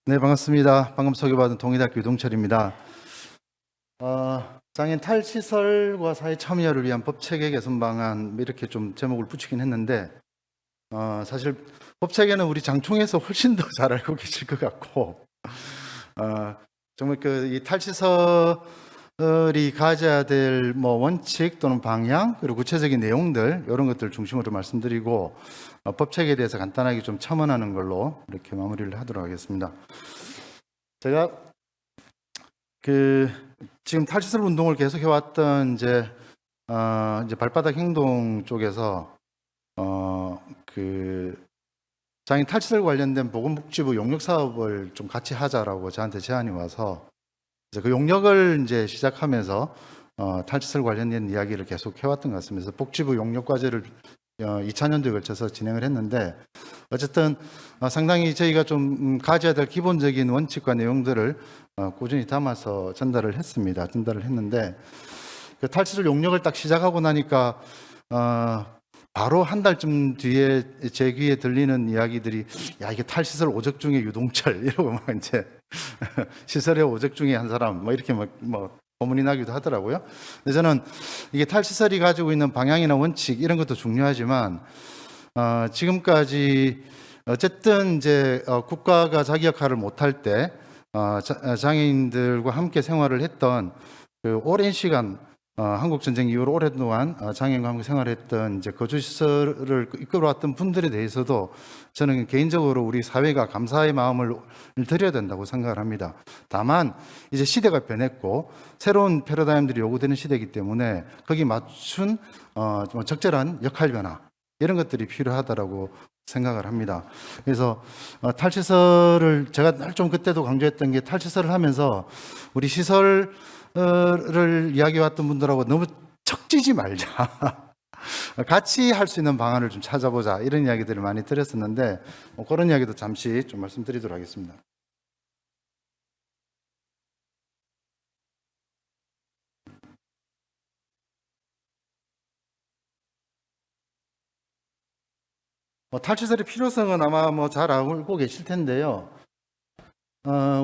네, 반갑습니다. 방금 소개받은 동의대학교 유동철입니다. 장애인 탈시설과 사회 참여를 위한 법체계 개선 방안 이렇게 좀 제목을 붙이긴 했는데 사실 법체계는 우리 장총에서 훨씬 더 잘 알고 계실 것 같고 정말 이 탈시설이 가져야 될 원칙 또는 방향 그리고 구체적인 내용들 이런 것들 중심으로 말씀드리고 법체계에 대해서 간단하게 좀 첨언하는 걸로 이렇게 마무리를 하도록 하겠습니다. 제가 지금 탈시설 운동을 계속 해왔던 이제 발바닥 행동 쪽에서 장애인 탈시설 관련된 보건복지부 용역 사업을 좀 같이 하자라고 저한테 제안이 와서 이제 그 용역을 이제 시작하면서 탈시설 관련된 이야기를 계속 해왔던 것 같습니다. 그래서 복지부 용역 과제를 2000년도에 걸쳐서 진행을 했는데 어쨌든 상당히 저희가 좀 가져야 될 기본적인 원칙과 내용들을 꾸준히 담아서 전달을 했는데 그 탈시설 용역을 딱 시작하고 나니까 바로 한 달쯤 뒤에 제 귀에 들리는 이야기들이 야 이게 탈시설 오적 중에 유동철 이러고 막 이제 시설의 오적 중에 한 사람 뭐 이렇게 소문이 나기도 하더라고요. 근데 저는 이게 탈시설이 가지고 있는 방향이나 원칙 이런 것도 중요하지만 지금까지 어쨌든 이제 국가가 자기 역할을 못할 때 장애인들과 함께 생활을 했던 그 오랜 시간 한국 전쟁 이후로 오랫동안 장애인과 함께 생활했던 이제 거주시설을 이끌어왔던 분들에 대해서도 저는 개인적으로 우리 사회가 감사의 마음을 드려야 된다고 생각을 합니다. 다만 이제 시대가 변했고 새로운 패러다임들이 요구되는 시대이기 때문에 거기 맞춘 적절한 역할 변화 이런 것들이 필요하다라고 생각을 합니다. 그래서 탈시설을 제가 좀 그때도 강조했던 게 탈시설을 하면서 우리 시설을 이야기해왔던 분들하고 너무 척지지 말자. 같이 할 수 있는 방안을 좀 찾아보자. 이런 이야기들을 많이 드렸었는데 그런 이야기도 잠시 좀 말씀드리도록 하겠습니다. 탈시설의 필요성은 아마 잘 알고 계실 텐데요.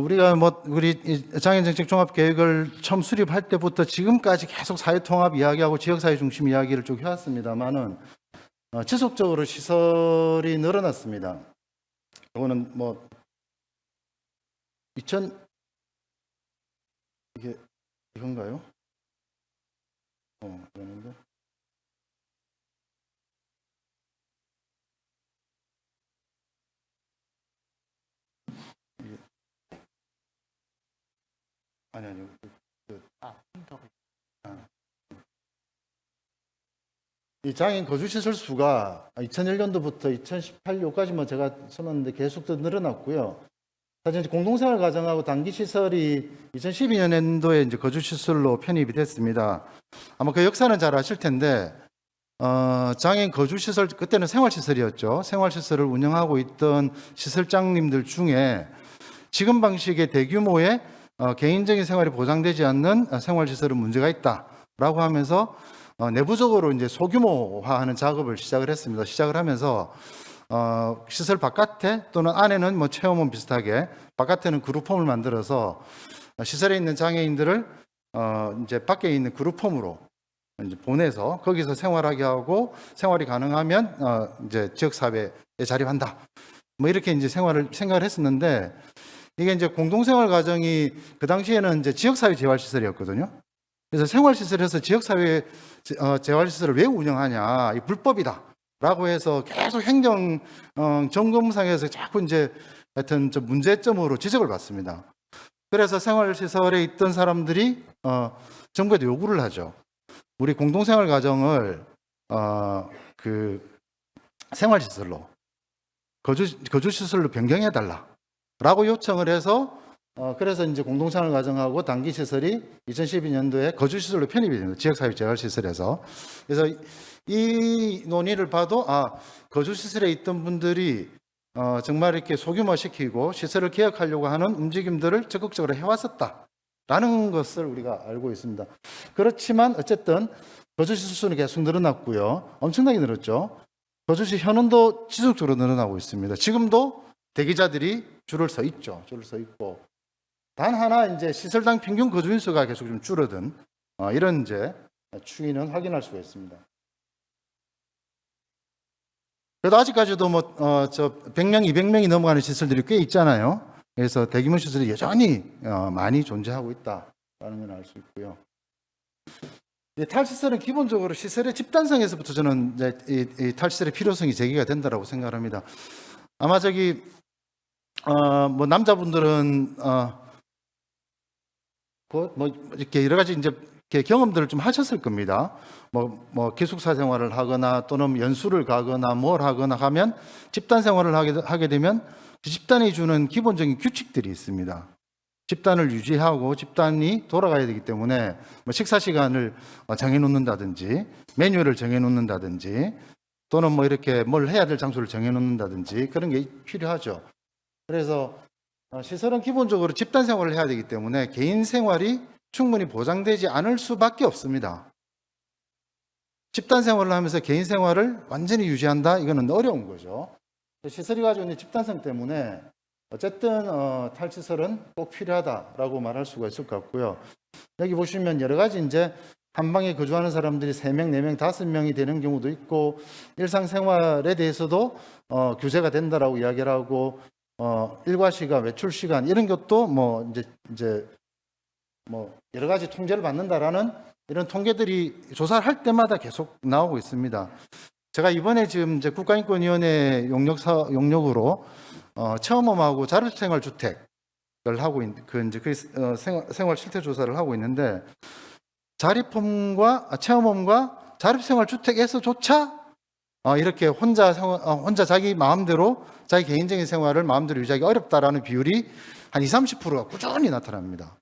우리가 우리 장애인정책 종합계획을 처음 수립할 때부터 지금까지 계속 사회통합 이야기하고 지역사회 중심 이야기를 쭉 해왔습니다만은 지속적으로 시설이 늘어났습니다. 이거는 이건가요? 이거는데. 아니. 이 장애인 거주시설 수가 2001년도부터 2018년까지만 제가 써놨는데 계속 더 늘어났고요. 사실 공동생활 가정하고 단기시설이 2012년도에 이제 거주시설로 편입이 됐습니다. 아마 그 역사는 잘 아실 텐데, 장애인 거주시설, 그때는 생활시설이었죠. 생활시설을 운영하고 있던 시설장님들 중에 지금 방식의 대규모의 개인적인 생활이 보장되지 않는 생활시설은 문제가 있다라고 하면서 내부적으로 이제 소규모화하는 작업을 시작을 했습니다. 시작을 하면서 시설 바깥에 또는 안에는 체험원 비슷하게 바깥에는 그룹홈을 만들어서 시설에 있는 장애인들을 이제 밖에 있는 그룹홈으로 이제 보내서 거기서 생활하게 하고 생활이 가능하면 이제 지역사회에 자립한다. 이렇게 이제 생각을 했었는데 이게 이제 공동생활 가정이 그 당시에는 이제 지역사회 재활시설이었거든요. 그래서 생활시설에서 지역사회 재활시설을 왜 운영하냐, 이 불법이다. 라고 해서 계속 행정 점검상에서 자꾸 이제 하여튼 좀 문제점으로 지적을 받습니다. 그래서 생활시설에 있던 사람들이 정부에도 요구를 하죠. 우리 공동생활 가정을 그 생활시설로 거주시설로 변경해달라. 라고 요청을 해서 그래서 이제 공동생활 가정하고 단기시설이 2012년도에 거주시설로 편입이 됩니다. 지역사회 재활시설에서. 그래서 이 논의를 봐도 거주시설에 있던 분들이 정말 이렇게 소규모시키고 시설을 개혁하려고 하는 움직임들을 적극적으로 해왔었다라는 것을 우리가 알고 있습니다. 그렇지만 어쨌든 거주시설 수는 계속 늘어났고요. 엄청나게 늘었죠. 거주시 현원도 지속적으로 늘어나고 있습니다. 지금도 대기자들이 줄을 서 있죠. 줄을 서 있고 단 하나 이제 시설당 평균 거주인수가 계속 좀 줄어든 이런 이제 추이는 확인할 수가 있습니다. 그래도 아직까지도 저 100명, 200명이 넘어가는 시설들이 꽤 있잖아요. 그래서 대규모 시설이 여전히 많이 존재하고 있다라는 걸 알 수 있고요. 탈시설은 기본적으로 시설의 집단성에서부터 저는 이제 이 탈시설의 필요성이 제기가 된다라고 생각합니다. 아마 저기 뭐 남자분들은 뭐 이렇게 여러 가지 이제 경험들을 좀 하셨을 겁니다. 뭐 기숙사 생활을 하거나 또는 연수를 가거나 뭘 하거나 하면 집단 생활을 하게 되면 그 집단이 주는 기본적인 규칙들이 있습니다. 집단을 유지하고 집단이 돌아가야 되기 때문에 뭐 식사 시간을 정해 놓는다든지 메뉴를 정해 놓는다든지 또는 뭐 이렇게 뭘 해야 될 장소를 정해 놓는다든지 그런 게 필요하죠. 그래서 시설은 기본적으로 집단 생활을 해야 되기 때문에 개인 생활이 충분히 보장되지 않을 수밖에 없습니다. 집단 생활을 하면서 개인 생활을 완전히 유지한다? 이거는 어려운 거죠. 시설이 가지고 있는 집단성 때문에 어쨌든 탈시설은 꼭 필요하다라고 말할 수가 있을 것 같고요. 여기 보시면 여러 가지 이제 한 방에 거주하는 사람들이 3명, 4명, 5명이 되는 경우도 있고 일상생활에 대해서도 규제가 된다라고 이야기를 하고 일과 시간, 외출 시간 이런 것도 뭐 이제 뭐 여러 가지 통제를 받는다라는 이런 통계들이 조사를 할 때마다 계속 나오고 있습니다. 제가 이번에 지금 이제 국가인권위원회 용역으로 체험홈하고 자립생활주택을 하고 있는 생활 실태 조사를 하고 있는데 체험홈과 자립생활주택에서조차 이렇게 혼자 자기 마음대로 자기 개인적인 생활을 마음대로 유지하기 어렵다라는 비율이 한 20-30%가 꾸준히 나타납니다.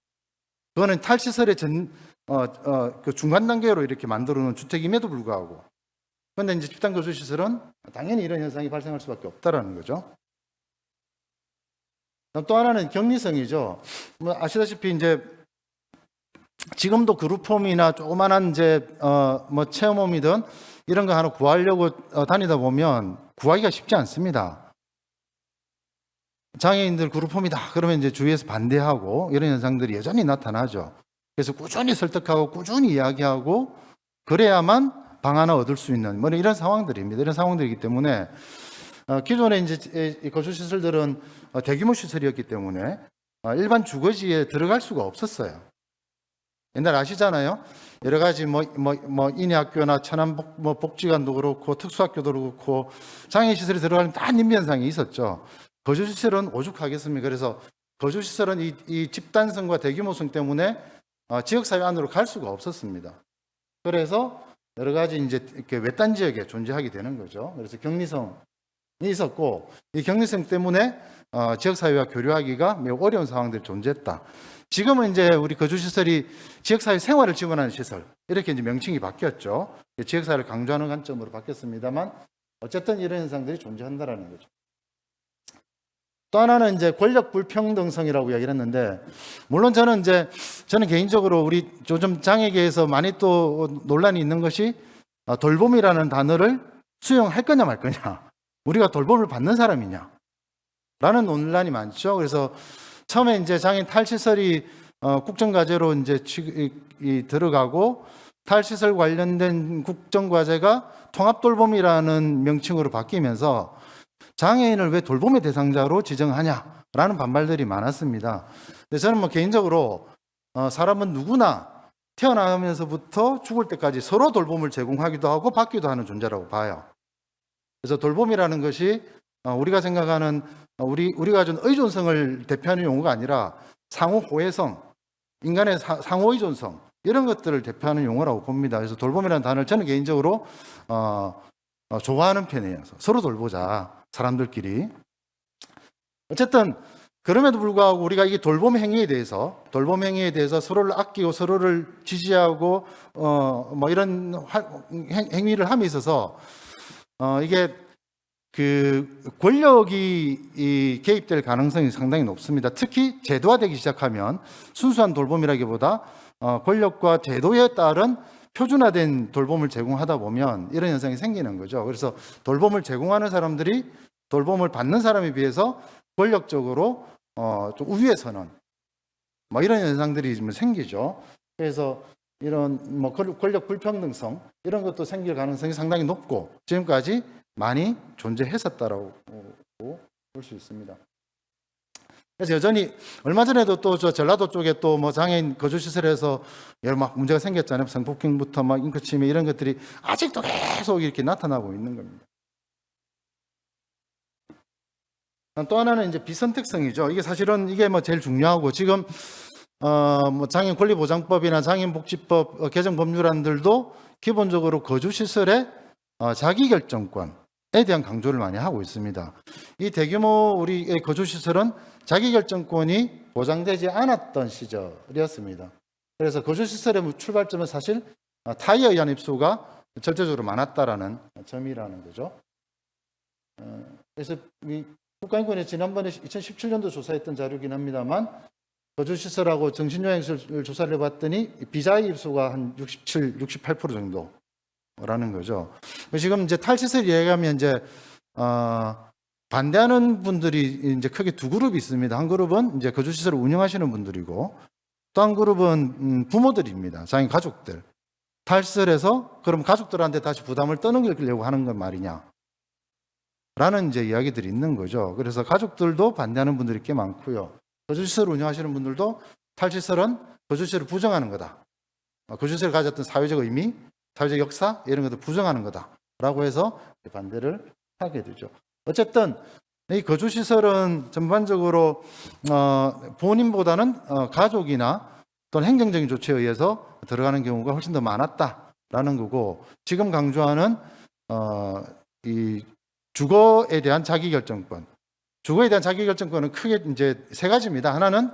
그거는 탈시설의 그 중간 단계로 이렇게 만들어 놓은 주택임에도 불구하고 그런데 이제 집단 거주 시설은 당연히 이런 현상이 발생할 수밖에 없다라는 거죠. 또 하나는 격리성이죠. 뭐 아시다시피 이제 지금도 그룹홈이나 조그만한 이제 뭐 체험홈이든 이런 거 하나 구하려고 다니다 보면 구하기가 쉽지 않습니다. 장애인들 그룹홈이다 그러면 이제 주위에서 반대하고 이런 현상들이 여전히 나타나죠. 그래서 꾸준히 설득하고 꾸준히 이야기하고 그래야만 방 하나 얻을 수 있는 뭐 이런 상황들입니다. 이런 상황들이기 때문에 기존에 이제 거주 시설들은 대규모 시설이었기 때문에 일반 주거지에 들어갈 수가 없었어요. 옛날 아시잖아요. 여러 가지 뭐 인해학교나 천안 복지관도 그렇고 특수학교도 그렇고 장애인 시설에 들어가는 다 님비 현상이 있었죠. 거주 시설은 오죽하겠습니까? 그래서 거주 시설은 이 집단성과 대규모성 때문에 지역사회 안으로 갈 수가 없었습니다. 그래서 여러 가지 이제 이렇게 외딴 지역에 존재하게 되는 거죠. 그래서 격리성이 있었고 이 격리성 때문에 지역사회와 교류하기가 매우 어려운 상황들이 존재했다. 지금은 이제 우리 거주시설이 지역사회 생활을 지원하는 시설 이렇게 이제 명칭이 바뀌었죠. 지역사회를 강조하는 관점으로 바뀌었습니다만 어쨌든 이런 현상들이 존재한다라는 거죠. 또 하나는 이제 권력 불평등성이라고 이야기를 했는데 물론 저는 개인적으로 우리 요즘 장애계에서 많이 또 논란이 있는 것이 돌봄이라는 단어를 수용할 거냐 말 거냐 우리가 돌봄을 받는 사람이냐 라는 논란이 많죠. 그래서 처음에 이제 장애인 탈시설이 국정과제로 이제 들어가고 탈시설 관련된 국정과제가 통합돌봄이라는 명칭으로 바뀌면서 장애인을 왜 돌봄의 대상자로 지정하냐라는 반발들이 많았습니다. 근데 저는 뭐 개인적으로 사람은 누구나 태어나면서부터 죽을 때까지 서로 돌봄을 제공하기도 하고 받기도 하는 존재라고 봐요. 그래서 돌봄이라는 것이 우리가 생각하는 우리가 가진 의존성을 대표하는 용어가 아니라 상호 호혜성, 인간의 상호 의존성 이런 것들을 대표하는 용어라고 봅니다. 그래서 돌봄이라는 단어를 저는 개인적으로 좋아하는 편이에요. 서로 돌보자 사람들끼리. 어쨌든 그럼에도 불구하고 우리가 이 돌봄 행위에 대해서 서로를 아끼고 서로를 지지하고 뭐 이런 행위를 함에 있어서 이게 그 권력이 개입될 가능성이 상당히 높습니다. 특히 제도화되기 시작하면 순수한 돌봄이라기보다 권력과 제도에 따른 표준화된 돌봄을 제공하다 보면 이런 현상이 생기는 거죠. 그래서 돌봄을 제공하는 사람들이 돌봄을 받는 사람에 비해서 권력적으로 좀 우위에 서는 뭐 이런 현상들이 좀 생기죠. 그래서 이런 뭐 권력 불평등성 이런 것도 생길 가능성이 상당히 높고 지금까지 많이 존재했었다라고 볼 수 있습니다. 그래서 여전히 얼마 전에도 또 저 전라도 쪽에 또 뭐 장애인 거주시설에서 여러 막 문제가 생겼잖아요. 성폭행부터 막 인권침해 이런 것들이 아직도 계속 이렇게 나타나고 있는 겁니다. 또 하나는 이제 비선택성이죠. 이게 사실은 이게 뭐 제일 중요하고 지금 뭐 장애인 권리보장법이나 장애인복지법 개정 법률안들도 기본적으로 거주시설의 자기결정권에 대한 강조를 많이 하고 있습니다. 이 대규모 우리의 거주시설은 자기결정권이 보장되지 않았던 시절이었습니다. 그래서 거주시설의 출발점은 사실 타의에 의한 입소가 절대적으로 많았다라는 점이라는 거죠. 그래서 국가인권위 지난번에 2017년도 조사했던 자료이긴 합니다만 거주시설하고 정신요양시설 조사를 해봤더니 비자의 입소가 한 67, 68% 정도라는 거죠. 지금 이제 탈시설 이야기하면 이제 반대하는 분들이 이제 크게 두 그룹이 있습니다. 한 그룹은 이제 거주시설을 운영하시는 분들이고 또 한 그룹은 부모들입니다. 장애인 가족들. 탈시설에서 그럼 가족들한테 다시 부담을 떠넘기려고 하는 건 말이냐. 라는 이제 이야기들이 있는 거죠. 그래서 가족들도 반대하는 분들이 꽤 많고요. 거주시설을 운영하시는 분들도 탈시설은 거주시설을 부정하는 거다. 거주시설이 가졌던 사회적 의미, 사회적 역사 이런 것들 부정하는 거다라고 해서 반대를 하게 되죠. 어쨌든 이 거주시설은 전반적으로 본인보다는 가족이나 또는 행정적인 조치에 의해서 들어가는 경우가 훨씬 더 많았다라는 거고 지금 강조하는 이 주거에 대한 자기결정권. 주거에 대한 자기결정권은 크게 이제 세 가지입니다. 하나는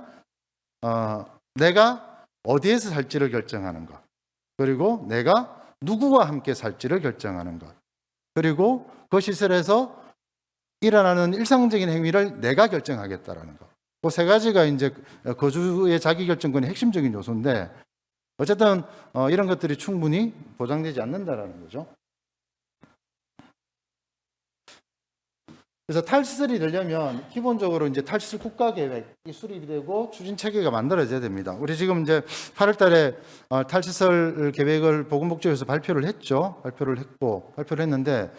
내가 어디에서 살지를 결정하는 것. 그리고 내가 누구와 함께 살지를 결정하는 것. 그리고 그 시설에서 일어나는 일상적인 행위를 내가 결정하겠다라는 것. 그 세 가지가 이제 거주의 자기결정권의 핵심적인 요소인데 어쨌든 이런 것들이 충분히 보장되지 않는다라는 거죠. 그래서 탈시설이 되려면 기본적으로 이제 탈시설 국가계획이 수립이 되고 추진 체계가 만들어져야 됩니다. 우리 지금 이제 8월달에 탈시설 계획을 보건복지부에서 발표를 했는데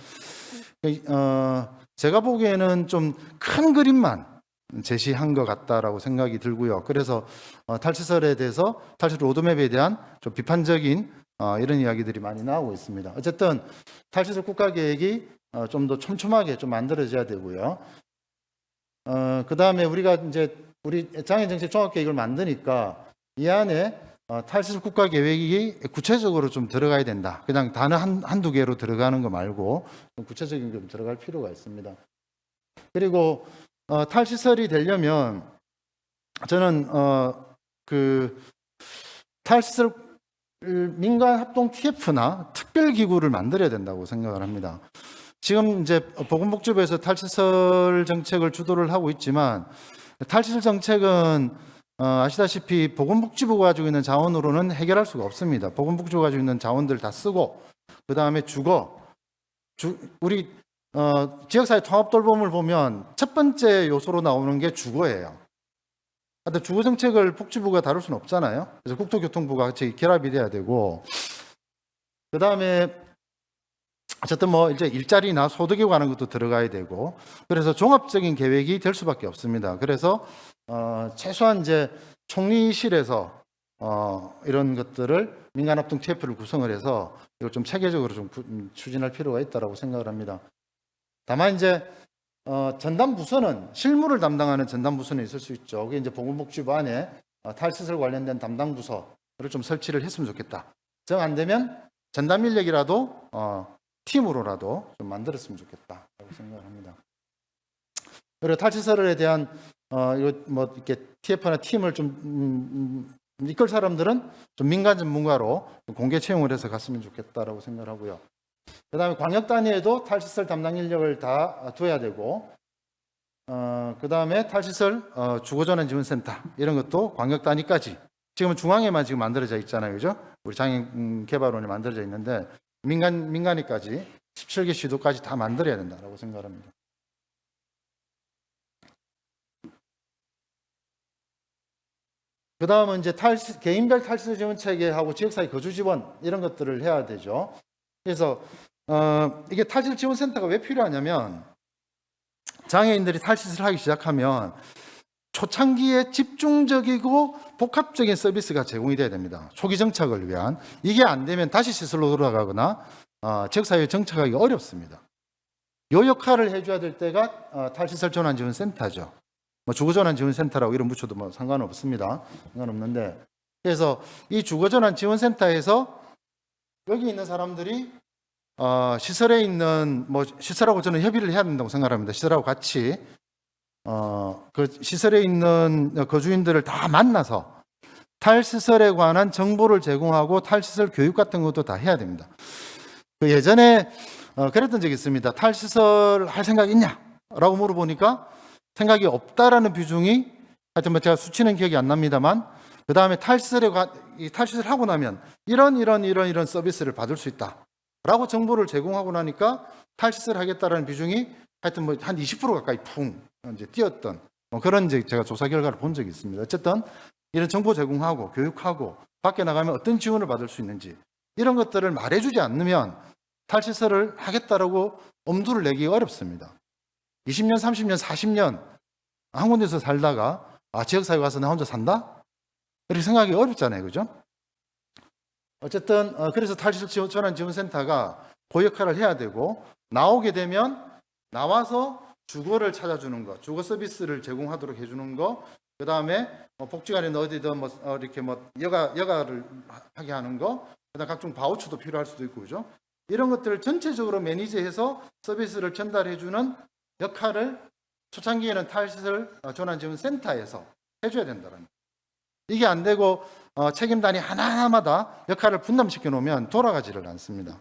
제가 보기에는 좀 큰 그림만 제시한 것 같다라고 생각이 들고요. 그래서 탈시설에 대해서 탈시설 로드맵에 대한 좀 비판적인 이런 이야기들이 많이 나오고 있습니다. 어쨌든 탈시설 국가계획이 좀 더 촘촘하게 좀 만들어져야 되고요. 그 다음에 우리가 이제 우리 장애정책 종합계획을 만드니까 이 안에 탈시설 국가계획이 구체적으로 좀 들어가야 된다. 그냥 단어 한두 개로 들어가는 거 말고 좀 구체적인 게 좀 들어갈 필요가 있습니다. 그리고 탈시설이 되려면 저는 그 탈시설 민간 합동 TF나 특별기구를 만들어야 된다고 생각을 합니다. 지금 이제 보건복지부에서 탈시설 정책을 주도를 하고 있지만 탈시설 정책은 아시다시피 보건복지부가 가지고 있는 자원으로는 해결할 수가 없습니다. 보건복지부가 가지고 있는 자원들 다 쓰고 그 다음에 우리 지역사회 통합돌봄을 보면 첫 번째 요소로 나오는 게 주거예요. 근데 주거 정책을 복지부가 다룰 수는 없잖아요. 그래서 국토교통부가 같이 결합이 돼야 되고 그 다음에 어쨌든 뭐 이제 일자리나 소득에 관한 것도 들어가야 되고 그래서 종합적인 계획이 될 수밖에 없습니다. 그래서 최소한 이제 총리실에서 이런 것들을 민간합동 TF를 구성을 해서 이걸 좀 체계적으로 좀 추진할 필요가 있다고 생각을 합니다. 다만 이제 전담 부서는 실무를 담당하는 전담 부서는 있을 수 있죠. 그게 이제 보건복지부 안에 탈시설 관련된 담당 부서를 좀 설치를 했으면 좋겠다. 정 안 되면 전담 인력이라도 팀으로라도 좀 만들었으면 좋겠다라고 생각을 합니다. 그리고 탈시설에 대한 이거 뭐 이렇게 TF나 팀을 좀 이끌 사람들은 좀 민간 전문가로 공개 채용을 해서 갔으면 좋겠다라고 생각을 하고요. 그다음에 광역 단위에도 탈시설 담당 인력을 다 둬야 되고, 그다음에 탈시설 주거전환지원센터 이런 것도 광역 단위까지 지금은 중앙에만 지금 만들어져 있잖아요, 그죠? 우리 장애인개발원이 만들어져 있는데 민간에까지 17개 시도까지 다 만들어야 된다라고 생각합니다. 그 다음은 이제 개인별 탈시 지원 체계하고 지역사회 거주 지원 이런 것들을 해야 되죠. 그래서 이게 탈시 지원 센터가 왜 필요하냐면 장애인들이 탈시를 하기 시작하면 초창기에 집중적이고 복합적인 서비스가 제공이 돼야 됩니다. 초기 정착을 위한. 이게 안 되면 다시 시설로 돌아가거나 지역사회에 정착하기 어렵습니다. 이 역할을 해줘야 될 때가 탈시설 전환지원센터죠. 뭐 주거전환지원센터라고 이름 붙여도 뭐 상관없습니다. 상관없는데, 그래서 이 주거전환지원센터에서 여기 있는 사람들이 시설에 있는 뭐 시설하고 저는 협의를 해야 된다고 생각합니다. 시설하고 같이 그 시설에 있는 거주인들을 다 만나서 탈시설에 관한 정보를 제공하고 탈시설 교육 같은 것도 다 해야 됩니다. 그 예전에 그랬던 적이 있습니다. 탈시설 할 생각 있냐? 라고 물어보니까 생각이 없다라는 비중이, 하여튼 뭐 제가 수치는 기억이 안 납니다만, 그 다음에 탈시설 하고 나면 이런 서비스를 받을 수 있다 라고 정보를 제공하고 나니까 탈시설 하겠다라는 비중이 하여튼 뭐 한 20% 가까이 풍 이제 뛰었던 그런 이제 제가 조사 결과를 본 적이 있습니다. 어쨌든 이런 정보 제공하고 교육하고 밖에 나가면 어떤 지원을 받을 수 있는지 이런 것들을 말해주지 않으면 탈시설을 하겠다라고 엄두를 내기 어렵습니다. 20년, 30년, 40년 한 군데서 살다가 지역사회 가서 나 혼자 산다? 이렇게 생각하기 어렵잖아요. 그죠? 어쨌든 그래서 탈시설 전환지원센터가 그 역할을 해야 되고, 나오게 되면 나와서 주거를 찾아주는 거, 주거 서비스를 제공하도록 해주는 거, 그 다음에 복지관에 어디든 이렇게 여가를 하게 하는 거, 그다음 각종 바우처도 필요할 수도 있고, 그죠? 이런 것들을 전체적으로 매니지해서 서비스를 전달해주는 역할을 초창기에는 탈시설 전환지원센터에서 해줘야 된다는. 이게 안 되고 책임단위 하나하나마다 역할을 분담시켜 놓으면 돌아가지를 않습니다.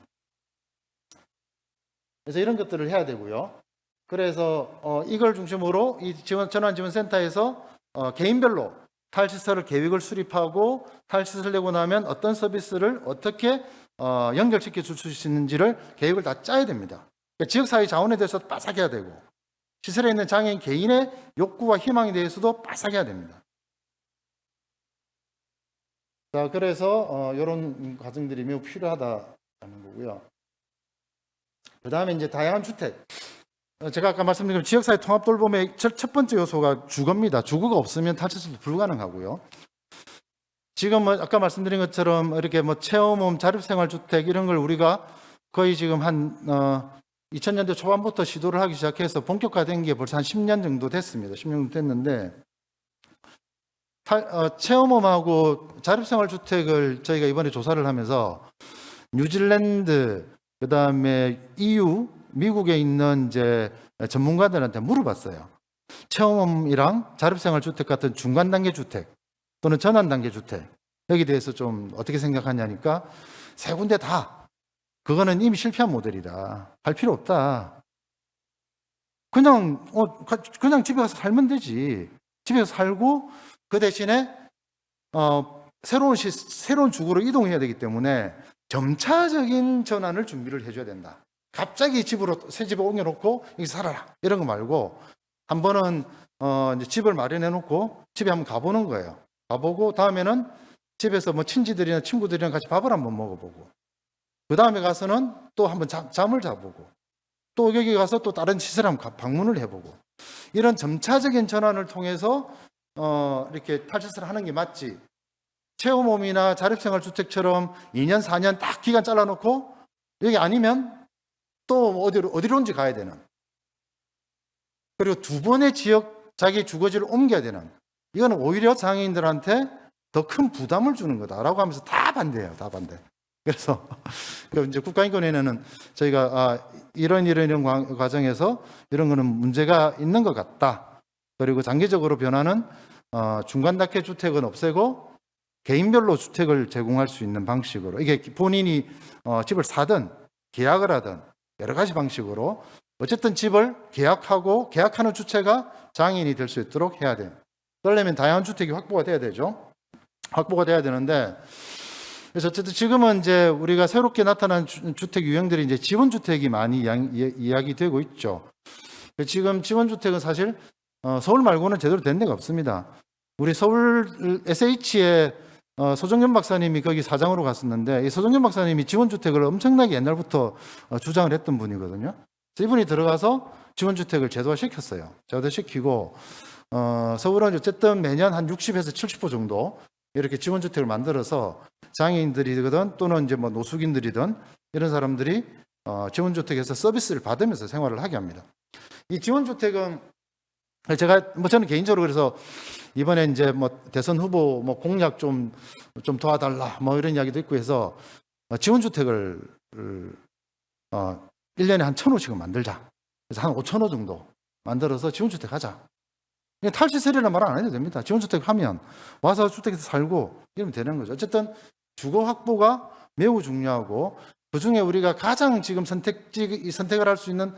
그래서 이런 것들을 해야 되고요. 그래서 이걸 중심으로 이 전환지원센터에서 개인별로 탈시설을 계획을 수립하고 탈시설 되고 나면 어떤 서비스를 어떻게 연결시켜 줄 수 있는지를 계획을 다 짜야 됩니다. 그러니까 지역사회 자원에 대해서 빠삭해야 되고, 시설에 있는 장애인 개인의 욕구와 희망에 대해서도 빠삭해야 됩니다. 자, 그래서 이런 과정들이 매우 필요하다는 거고요. 그 다음에 이제 다양한 주택. 제가 아까 말씀드린 지역사회 통합돌봄의 첫 번째 요소가 주거입니다. 주거가 없으면 탈시설도 불가능하고요. 지금 아까 말씀드린 것처럼 이렇게 체험홈, 자립생활주택 이런 걸 우리가 거의 지금 한 2000년대 초반부터 시도를 하기 시작해서 본격화된 게 벌써 한 10년 정도 됐습니다. 10년 정도 됐는데, 체험홈하고 자립생활주택을 저희가 이번에 조사를 하면서 뉴질랜드, 그 다음에 EU, 미국에 있는 이제 전문가들한테 물어봤어요. 체험홈이랑 자립생활주택 같은 중간 단계 주택 또는 전환 단계 주택, 여기에 대해서 좀 어떻게 생각하냐니까 세 군데 다 그거는 이미 실패한 모델이다. 할 필요 없다. 그냥 집에 가서 살면 되지. 집에서 살고 그 대신에 새로운 주거로 이동해야 되기 때문에 점차적인 전환을 준비를 해줘야 된다. 갑자기 새 집을 옮겨놓고 여기서 살아라 이런 거 말고 한 번은 이제 집을 마련해놓고 집에 한번 가보는 거예요. 가보고 다음에는 집에서 친지들이나 친구들이랑 같이 밥을 한번 먹어보고, 그 다음에 가서는 또 한번 잠을 자보고, 또 여기 가서 또 다른 시설 한번 방문을 해보고, 이런 점차적인 전환을 통해서 이렇게 탈시설을 하는 게 맞지, 체험홈이나 자립생활주택처럼 2년, 4년 딱 기간 잘라놓고 여기 아니면 또 어디론지 가야 되는, 그리고 두 번의 자기 주거지를 옮겨야 되는, 이거는 오히려 장애인들한테 더 큰 부담을 주는 거다라고 하면서 다 반대해요. 다 반대. 그래서 이제 국가인권위원회는 저희가 이런 과정에서 이런 거는 문제가 있는 것 같다. 그리고 장기적으로 변화는 중간 단계 주택은 없애고 개인별로 주택을 제공할 수 있는 방식으로, 이게 본인이 집을 사든 계약을 하든 여러 가지 방식으로 어쨌든 집을 계약하고 계약하는 주체가 장애인이 될 수 있도록 해야 돼요. 그러려면 다양한 주택이 확보가 돼야 되죠. 확보가 돼야 되는데, 그래서 어쨌든 지금은 이제 우리가 새롭게 나타난 주택 유형들이 이제 지원주택이 많이 이야기되고 있죠. 지금 지원주택은 사실 서울 말고는 제대로 된 데가 없습니다. 우리 서울 SH의 소정연 박사님이 거기 사장으로 갔었는데, 이 소정연 박사님이 지원주택을 엄청나게 옛날부터 주장을 했던 분이거든요. 이분이 들어가서 지원주택을 제도화시켰어요. 제도화시키고 서울은 어쨌든 매년 한 60에서 70% 정도 이렇게 지원주택을 만들어서 장애인들이든 또는 이제 뭐 노숙인들이든 이런 사람들이 지원주택에서 서비스를 받으면서 생활을 하게 합니다. 이 지원주택은 제가 저는 개인적으로 그래서 이번에 이제 뭐 대선 후보 뭐 공약 좀 도와달라 뭐 이런 이야기도 있고 해서 지원주택을 1년에 한 1,000호씩은 만들자. 그래서 한 5,000호 정도 만들어서 지원주택 하자. 탈시세례란 말 안 해도 됩니다. 지원주택 하면 와서 주택에서 살고 이러면 되는 거죠. 어쨌든 주거 확보가 매우 중요하고 그중에 우리가 가장 지금 선택을 할 수 있는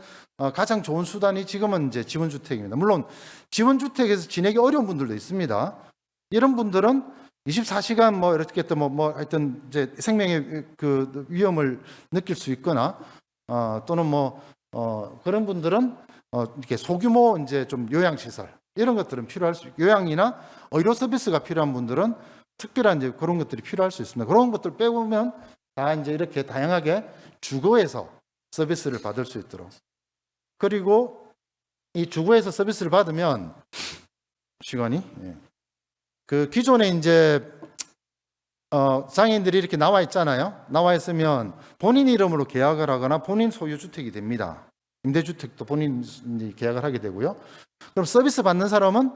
가장 좋은 수단이 지금은 이제 지원주택입니다. 물론 지원주택에서 지내기 어려운 분들도 있습니다. 이런 분들은 24시간 뭐 이렇게 또 뭐 하여튼 이제 생명의 그 위험을 느낄 수 있거나 또는 뭐 그런 분들은 이렇게 소규모 이제 좀 요양시설 이런 것들은 필요할 수 있고 요양이나 의료 서비스가 필요한 분들은 특별한 이제 그런 것들이 필요할 수 있습니다. 그런 것들 빼보면 다 이제 이렇게 다양하게 주거에서 서비스를 받을 수 있도록. 그리고 이 주거에서 서비스를 받으면 시간이 그 기존에 이제 장애인들이 이렇게 나와 있잖아요. 나와 있으면 본인 이름으로 계약을 하거나 본인 소유 주택이 됩니다. 임대주택도 본인이 계약을 하게 되고요. 그럼 서비스 받는 사람은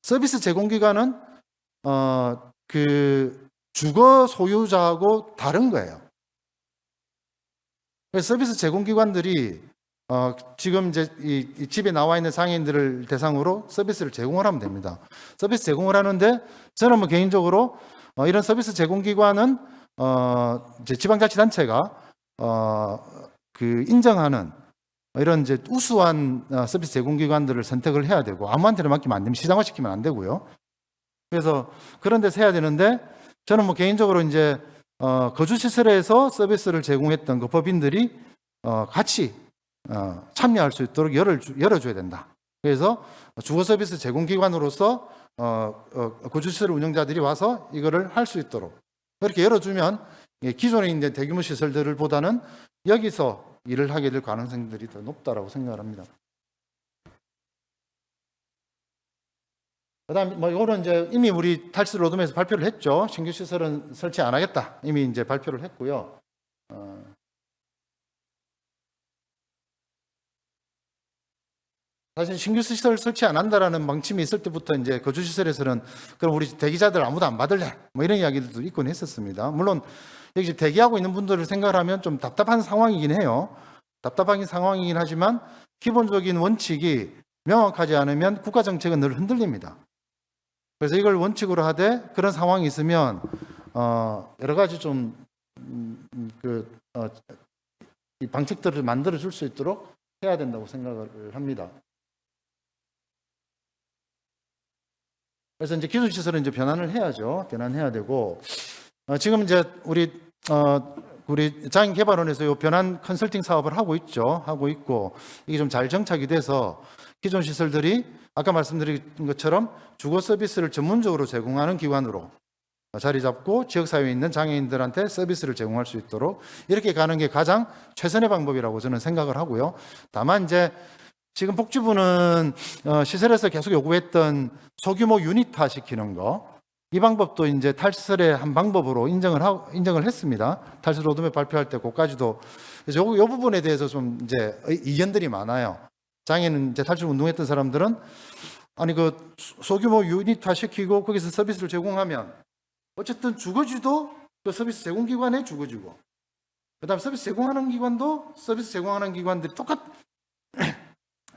서비스 제공 기관은 그 주거 소유자하고 다른 거예요. 그래서 서비스 제공 기관들이 지금 이제 이 집에 나와 있는 장애인들을 대상으로 서비스를 제공을 하면 됩니다. 서비스 제공을 하는데 저는 뭐 개인적으로 이런 서비스 제공 기관은 이제 지방자치단체가 그 인정하는 이런 이제 우수한 서비스 제공 기관들을 선택을 해야 되고 아무한테나 맡기면 안 됩니다. 시장화시키면 안 되고요. 그래서 그런 데서 해야 되는데 저는 뭐 개인적으로 이제 거주시설에서 서비스를 제공했던 그 법인들이 같이 참여할 수 있도록 열어줘야 된다. 그래서 주거서비스 제공기관으로서 거주시설 운영자들이 와서 이거를 할 수 있도록 그렇게 열어주면 기존에 있는 대규모 시설들보다는 여기서 일을 하게 될 가능성들이 더 높다라고 생각을 합니다. 그다음 뭐 이거는 이제 이미 우리 탈시 로드맵에서 발표를 했죠. 신규 시설은 설치 안 하겠다. 이미 이제 발표를 했고요. 사실 신규 시설 설치 안 한다라는 방침이 있을 때부터 이제 거주 시설에서는 그럼 우리 대기자들 아무도 안 받을래? 뭐 이런 이야기들도 있곤 했었습니다. 물론 여기 대기하고 있는 분들을 생각하면 좀 답답한 상황이긴 해요. 답답한 상황이긴 하지만 기본적인 원칙이 명확하지 않으면 국가 정책은 늘 흔들립니다. 그래서 이걸 원칙으로 하되 그런 상황이 있으면 여러 가지 좀 이 방책들을 만들어 줄 수 있도록 해야 된다고 생각을 합니다. 그래서 이제 기술 시설은 이제 변환을 해야죠. 변환해야 되고 지금 이제 우리 장애개발원에서 이 변환 컨설팅 사업을 하고 있죠. 하고 있고 이게 좀 잘 정착이 돼서 기존 시설들이 아까 말씀드린 것처럼 주거 서비스를 전문적으로 제공하는 기관으로 자리 잡고 지역사회에 있는 장애인들한테 서비스를 제공할 수 있도록 이렇게 가는 게 가장 최선의 방법이라고 저는 생각을 하고요. 다만 이제 지금 복지부는 시설에서 계속 요구했던 소규모 유닛화 시키는 거, 이 방법도 이제 탈시설의 한 방법으로 인정을 했습니다. 탈시설 로드맵 발표할 때 그까지도. 그래서 요 부분에 대해서 좀 이제 이견들이 많아요. 장애는 이제 탈시설 운동했던 사람들은 아니 그 소규모 유닛화 시키고 거기서 서비스를 제공하면 어쨌든 주거지도 그 서비스 제공기관의 주거지고 그다음 서비스 제공하는 기관도 서비스 제공하는 기관들이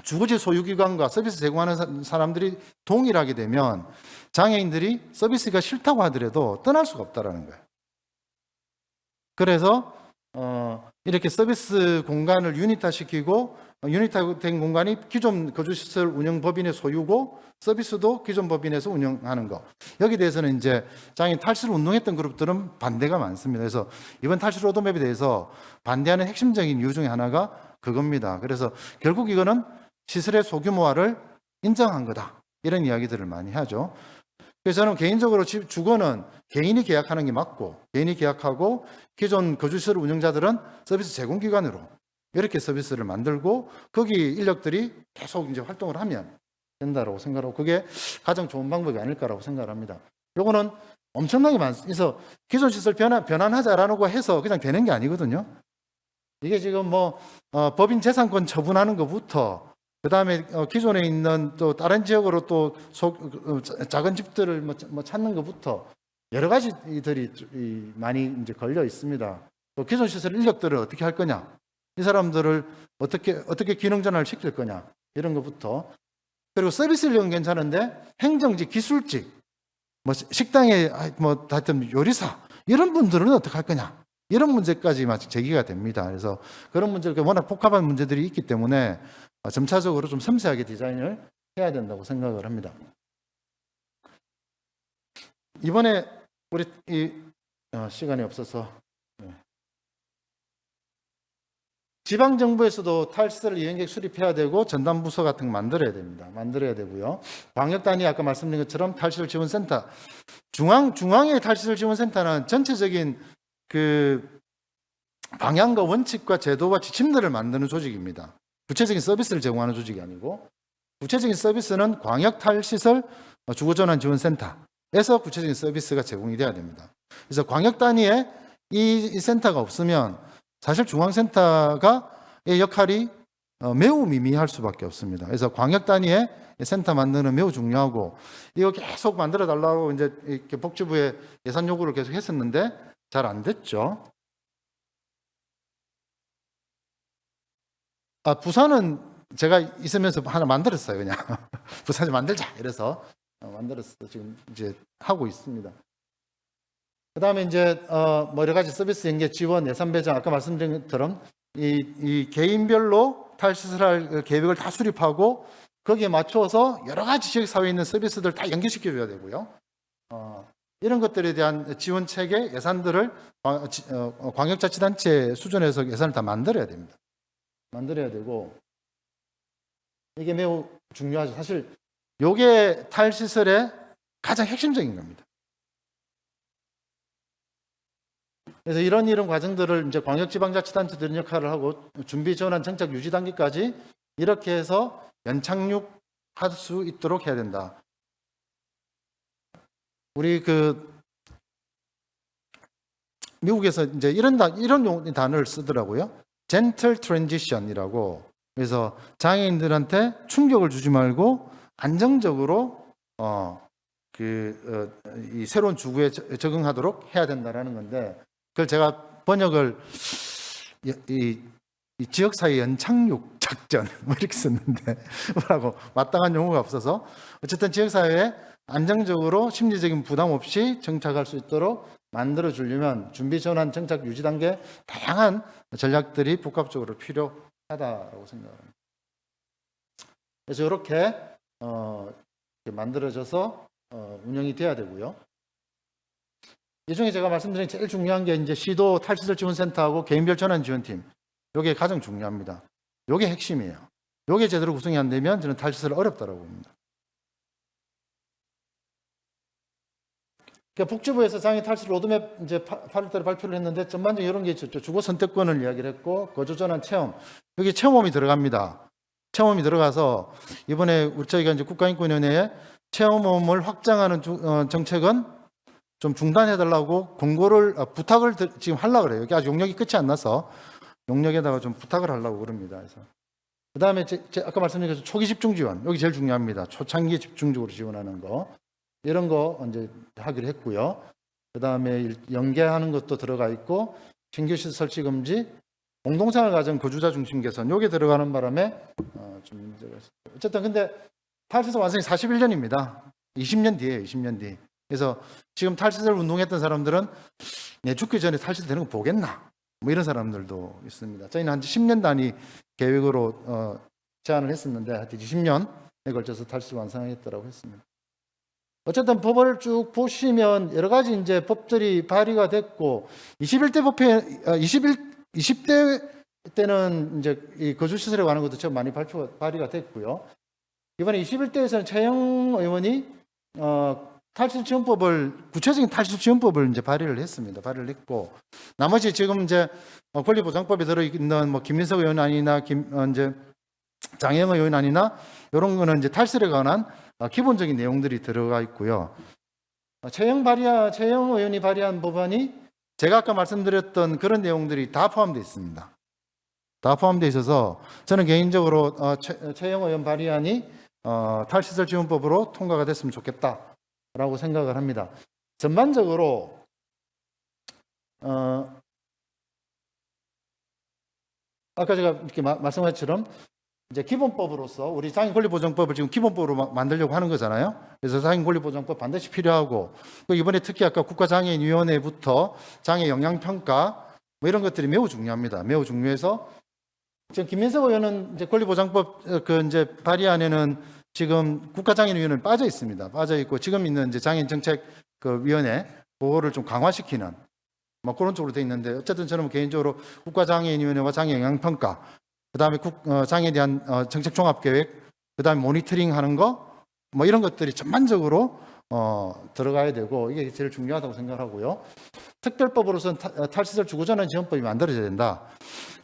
주거지 소유기관과 서비스 제공하는 사람들이 동일하게 되면 장애인들이 서비스가 싫다고 하더라도 떠날 수가 없다라는 거예요. 그래서 이렇게 서비스 공간을 유닛화시키고 유닛화된 공간이 기존 거주시설 운영법인의 소유고 서비스도 기존 법인에서 운영하는 거. 여기 대해서는 이제 장애인 탈시를 운동했던 그룹들은 반대가 많습니다. 그래서 이번 탈시 로드맵에 대해서 반대하는 핵심적인 이유 중에 하나가 그겁니다. 그래서 결국 이거는 시설의 소규모화를 인정한 거다. 이런 이야기들을 많이 하죠. 그래서 저는 개인적으로 주거는 개인이 계약하는 게 맞고, 개인이 계약하고 기존 거주시설 운영자들은 서비스 제공기관으로 이렇게 서비스를 만들고 거기 인력들이 계속 이제 활동을 하면 된다라고 생각하고, 그게 가장 좋은 방법이 아닐까라고 생각을 합니다. 요거는 엄청나게 많아서 기존 시설 변환하자라고 해서 그냥 되는 게 아니거든요. 이게 지금 법인 재산권 처분하는 것부터, 그 다음에 기존에 있는 또 다른 지역으로 또 작은 집들을 찾는 것부터 여러 가지들이 많이 이제 걸려 있습니다. 또 기존 시설 인력들을 어떻게 할 거냐, 이 사람들을 어떻게 기능 전환을 시킬 거냐, 이런 것부터. 그리고 서비스 인력은 괜찮은데 행정직, 기술직, 식당에 하여튼 요리사, 이런 분들은 어떻게 할 거냐, 이런 문제까지 제기가 됩니다. 그래서 그런 문제가 워낙 복잡한 문제들이 있기 때문에 점차적으로 좀 섬세하게 디자인을 해야 된다고 생각을 합니다. 이번에 우리 시간이 없어서 지방정부에서도 탈시설 이용객 수립해야 되고 전담부서 같은 거 만들어야 됩니다. 만들어야 되고요. 방역단위 아까 말씀드린 것처럼 탈시설 지원센터, 중앙의 탈시설 지원센터는 전체적인 그 방향과 원칙과 제도와 지침들을 만드는 조직입니다. 구체적인 서비스를 제공하는 조직이 아니고, 구체적인 서비스는 광역 탈시설 주거전환 지원센터에서 구체적인 서비스가 제공이 돼야 됩니다. 그래서 광역 단위에 이 센터가 없으면 사실 중앙센터의 역할이 매우 미미할 수밖에 없습니다. 그래서 광역 단위의 센터 만드는 매우 중요하고, 이거 계속 만들어 달라고 이제 이렇게 복지부에 예산 요구를 계속 했었는데 잘 안 됐죠. 부산은 제가 있으면서 하나 만들었어요. 그냥 부산에 만들자 이래서 만들었어. 지금 이제 하고 있습니다. 그 다음에 이제 여러 가지 서비스 연계 지원, 예산 배정, 아까 말씀드린 것처럼 이 개인별로 탈시설할 계획을 다 수립하고 거기에 맞춰서 여러 가지 지역 사회에 있는 서비스들 다 연계시켜 줘야 되고요. 이런 것들에 대한 지원 체계, 예산들을 광역자치단체 수준에서 예산을 다 만들어야 됩니다. 만들어야 되고, 이게 매우 중요하죠. 사실 이게 탈시설의 가장 핵심적인 겁니다. 그래서 이런 과정들을 이제 광역지방자치단체들은 역할을 하고, 준비전환 정착 유지 단계까지 이렇게 해서 연착륙할 수 있도록 해야 된다. 우리 미국에서 이제 이런 단어를 쓰더라고요. gentle transition이라고. 그래서 장애인들한테 충격을 주지 말고 안정적으로 이 새로운 주구에 적응하도록 해야 된다라는 건데, 그걸 제가 번역을 이 지역사회 연착륙 작전 이렇게 썼는데 뭐라고 마땅한 용어가 없어서, 어쨌든 지역사회에 안정적으로 심리적인 부담 없이 정착할 수 있도록 만들어 주려면 준비 전환 정착 유지 단계 다양한 전략들이 복합적으로 필요하다고 생각합니다. 그래서 이렇게 만들어져서 운영이 돼야 되고요. 이 중에 제가 말씀드린 제일 중요한 게 이제 시도 탈시설 지원센터하고 개인별 전환 지원팀, 이게 가장 중요합니다. 이게 핵심이에요. 이게 제대로 구성이 안 되면 저는 탈시설 어렵다고 봅니다. 복지부에서 장애 탈시설 로드맵 이제 8월달에 발표를 했는데 전반적으로 이런 게 있었죠. 주거 선택권을 이야기를 했고, 거주 전환 체험, 여기 체험홈이 들어갑니다. 체험홈이 들어가서 이번에 저희가 이제 국가인권위원회에 체험홈을 확장하는 정책은 좀 중단해달라고 부탁을 지금 하려고 그래요. 아직 용역이 끝이 안 나서 용역에다가 좀 부탁을 하려고 그럽니다. 그래서 그 다음에 아까 말씀드린 것처럼 초기 집중 지원, 여기 제일 중요합니다. 초창기 집중적으로 지원하는 거, 이런 거 이제 하기로 했고요. 그 다음에 연계하는 것도 들어가 있고, 신규 시설 설치 금지, 공동생활 과정 거주자 중심 개선, 요게 들어가는 바람에 좀 문제가 있어요. 어쨌든 근데 탈시설 완성이 41년입니다. 20년 뒤에요. 20년 뒤. 그래서 지금 탈시설 운동했던 사람들은 내 죽기 전에 탈시설 되는 거 보겠나? 이런 사람들도 있습니다. 저희는 한 10년 단위 계획으로 제안을 했었는데 하여튼 20년에 걸쳐서 탈시설 완성하겠다고 했습니다. 어쨌든 법을 쭉 보시면 여러 가지 이제 법들이 발의가 됐고, 20대 때는 이제 이 거주시설에 관한 것도 좀 많이 발의가 됐고요. 이번에 21대에서는 최영 의원이 탈실지원법을 구체적인 탈실지원법을 이제 발의를 했습니다. 발의를 했고 나머지 지금 이제 권리보장법에 들어 있는 뭐 김민석 의원안이나 이제 장영 의원안이나 이런 거는 이제 탈실에 관한 기본적인 내용들이 들어가 있고요. 최영 의원이 발의한 법안이 제가 아까 말씀드렸던 그런 내용들이 다 포함되어 있습니다. 다 포함되어 있어서 저는 개인적으로 최영 의원 발의안이 탈시설지원법으로 통과가 됐으면 좋겠다라고 생각을 합니다. 전반적으로 아까 제가 이렇게 말씀하신 것처럼 이제 기본법으로서 우리 장애권리보장법을 지금 기본법으로 만들려고 하는 거잖아요. 그래서 장애권리보장법 반드시 필요하고 또 이번에 특히 아까 국가장애인위원회부터 장애 영향평가 뭐 이런 것들이 매우 중요합니다. 매우 중요해서 지금 김민석 의원은 이제 권리보장법 이제 발의안에는 지금 국가장애인위원회 빠져 있습니다. 빠져 있고 지금 있는 이제 장애인정책 위원회 그거를 좀 강화시키는 뭐 그런 쪽으로 돼 있는데 어쨌든 저는 개인적으로 국가장애인위원회와 장애영향평가 그다음에 장애에 대한 정책 종합계획, 그다음에 모니터링하는 거, 뭐 이런 것들이 전반적으로 들어가야 되고 이게 제일 중요하다고 생각하고요. 특별법으로서는 탈시설 주거전환 지원법이 만들어져야 된다.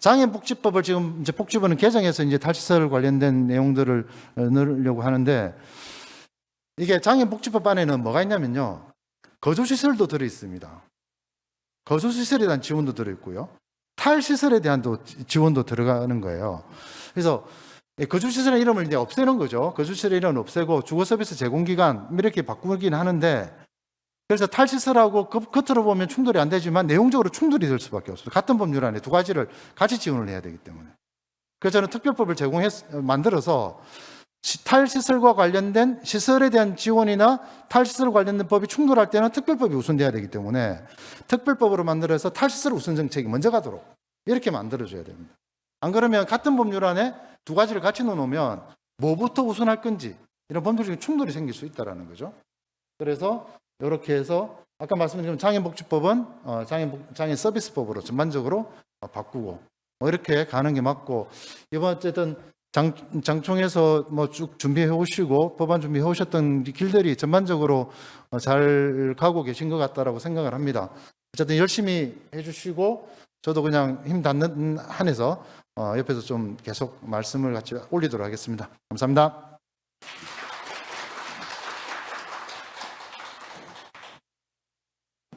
장애복지법을 지금 이제 복지부는 개정해서 이제 탈시설 관련된 내용들을 넣으려고 하는데 이게 장애복지법 안에는 뭐가 있냐면요, 거주시설도 들어 있습니다. 거주시설에 대한 지원도 들어 있고요. 탈시설에 대한 지원도 들어가는 거예요. 그래서 거주시설의 이름을 이제 없애는 거죠. 거주시설의 이름을 없애고 주거서비스 제공기관 이렇게 바꾸긴 하는데 그래서 탈시설하고 겉으로 보면 충돌이 안 되지만 내용적으로 충돌이 될 수밖에 없어요. 같은 법률 안에 두 가지를 같이 지원을 해야 되기 때문에. 그래서 저는 특별법을 만들어서 탈시설과 관련된 시설에 대한 지원이나 탈시설 관련된 법이 충돌할 때는 특별법이 우선돼야 되기 때문에 특별법으로 만들어서 탈시설 우선 정책이 먼저 가도록 이렇게 만들어줘야 됩니다. 안 그러면 같은 법률 안에 두 가지를 같이 넣어놓으면 뭐부터 우선할 건지 이런 법률적인 충돌이 생길 수 있다는 거죠. 그래서 이렇게 해서 아까 말씀드린 장애복지법은 장애 서비스법으로 전반적으로 바꾸고 뭐 이렇게 가는 게 맞고 이번 어쨌든 장총에서 뭐 쭉 준비해 오시고 법안 준비해 오셨던 길들이 전반적으로 잘 가고 계신 것 같다라고 생각을 합니다. 어쨌든 열심히 해주시고 저도 그냥 힘 닿는 한에서 옆에서 좀 계속 말씀을 같이 올리도록 하겠습니다. 감사합니다.